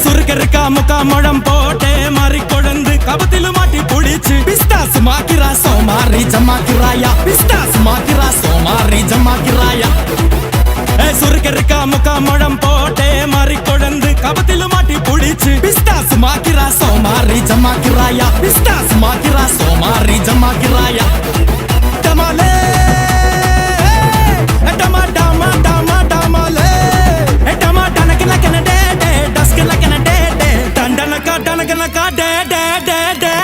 சுருக்கருக்கா முக்கா முழம் போட்டே மாறி கொழுந்து கபத்திலு மாட்டி புடிச்சு பிஸ்தாஸ் மாக்கிரா சோமாரி ஜமாக்கிராயா பிஸ்தாஸ் மாக்கிரா சோமாரி ஜமாக்கிராயா சுருக்கருக்கா முக்கா முழம் போட்டே மாறி கொழுந்து கபத்திலு மாட்டி புடிச்சு பிஸ்தாஸ் மாக்கிரா சோமாரி ஜமாக்கிராயா பிஸ்தாஸ் மாக்கிரா சோமாரி ஜமாக்கிராயா டமாலே டமா டமா டமா டமாலே டமா டனக்கு நக்கன டே டே டஸ்க் நக்கன டே டே டண்டனக்கா டனகனக்கா டே டே டே டே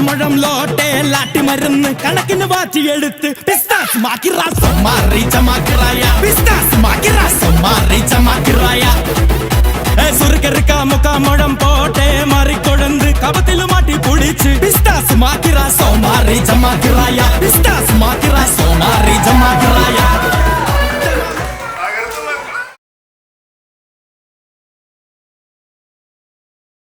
முழம் லோட்டே லாட்டி மருந்து கணக்கின்னு வாச்சி எடுத்து பிஸ்தாஸ் மாக்கிரா சோமாரி ஜமாக்கிராயா பிஸ்தாஸ் மாக்கிரா சோமாரி ஜமாக்கிராயா சுருக்கருக்கா முக்கா முழம் போட்டே மாறி கொழுந்து கபத்திலு மாட்டி புடிச்சு பிஸ்தாஸ் மாக்கிரா சோமாரி ஜமாக்கிராயா பிஸ்தாஸ் மாக்கிரா சோமாரி ஜமாக்கிராயா